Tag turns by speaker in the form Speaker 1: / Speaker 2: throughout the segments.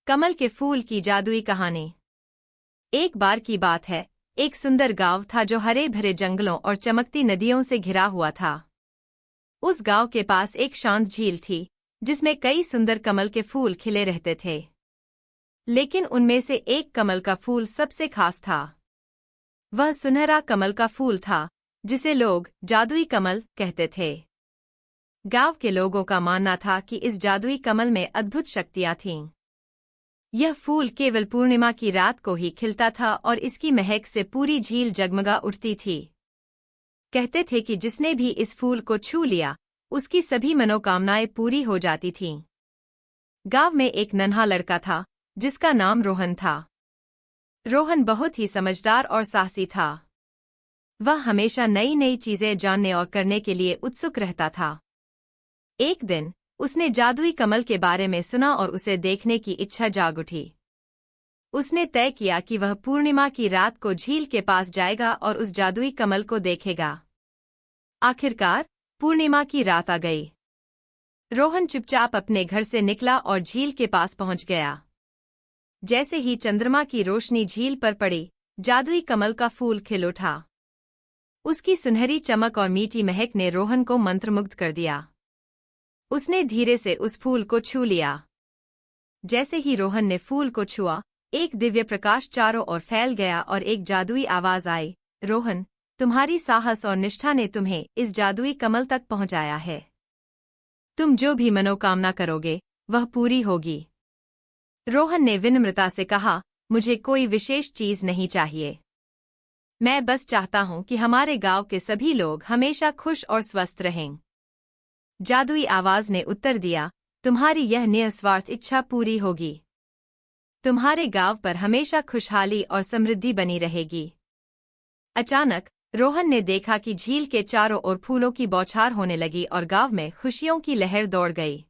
Speaker 1: कमल के फूल की जादुई कहानी। एक बार की बात है, एक सुंदर गांव था जो हरे भरे जंगलों और चमकती नदियों से घिरा हुआ था। उस गांव के पास एक शांत झील थी, जिसमें कई सुंदर कमल के फूल खिले रहते थे। लेकिन उनमें से एक कमल का फूल सबसे खास था। वह सुनहरा कमल का फूल था, जिसे लोग जादुई कमल कहते थे। गांव के लोगों का मानना था कि इस जादुई कमल में अद्भुत शक्तियां थीं। यह फूल केवल पूर्णिमा की रात को ही खिलता था और इसकी महक से पूरी झील जगमगा उठती थी। कहते थे कि जिसने भी इस फूल को छू लिया, उसकी सभी मनोकामनाएं पूरी हो जाती थीं। गांव में एक नन्हा लड़का था, जिसका नाम रोहन था। रोहन बहुत ही समझदार और साहसी था। वह हमेशा नई नई चीजें जानने और करने के लिए उत्सुक रहता था। एक दिन उसने जादुई कमल के बारे में सुना और उसे देखने की इच्छा जाग उठी। उसने तय किया कि वह पूर्णिमा की रात को झील के पास जाएगा और उस जादुई कमल को देखेगा। आखिरकार पूर्णिमा की रात आ गई। रोहन चुपचाप अपने घर से निकला और झील के पास पहुंच गया। जैसे ही चंद्रमा की रोशनी झील पर पड़ी, जादुई कमल का फूल खिल उठा। उसकी सुनहरी चमक और मीठी महक ने रोहन को मंत्रमुग्ध कर दिया। उसने धीरे से उस फूल को छू लिया। जैसे ही रोहन ने फूल को छुआ, एक दिव्य प्रकाश चारों ओर फैल गया और एक जादुई आवाज आई, रोहन, तुम्हारी साहस और निष्ठा ने तुम्हें इस जादुई कमल तक पहुंचाया है। तुम जो भी मनोकामना करोगे, वह पूरी होगी। रोहन ने विनम्रता से कहा, मुझे कोई विशेष चीज नहीं चाहिए। मैं बस चाहता हूं कि हमारे गांव के सभी लोग हमेशा खुश और स्वस्थ रहें। जादुई आवाज ने उत्तर दिया, तुम्हारी यह निस्वार्थ इच्छा पूरी होगी। तुम्हारे गांव पर हमेशा खुशहाली और समृद्धि बनी रहेगी। अचानक रोहन ने देखा कि झील के चारों ओर फूलों की बौछार होने लगी और गांव में खुशियों की लहर दौड़ गई।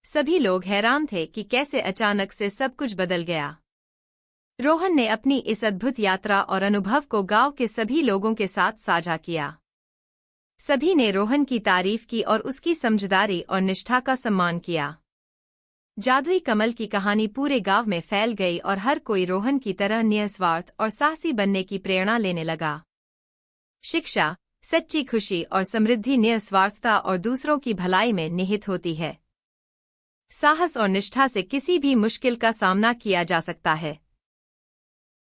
Speaker 1: सभी लोग हैरान थे कि कैसे अचानक से सब कुछ बदल गया। रोहन ने अपनी इस अद्भुत यात्रा और अनुभव को गांव के सभी लोगों के साथ साझा किया। सभी ने रोहन की तारीफ की और उसकी समझदारी और निष्ठा का सम्मान किया। जादुई कमल की कहानी पूरे गांव में फैल गई और हर कोई रोहन की तरह निस्वार्थ और साहसी बनने की प्रेरणा लेने लगा। शिक्षा, सच्ची खुशी और समृद्धि निस्वार्थता और दूसरों की भलाई में निहित होती है। साहस और निष्ठा से किसी भी मुश्किल का सामना किया जा सकता है।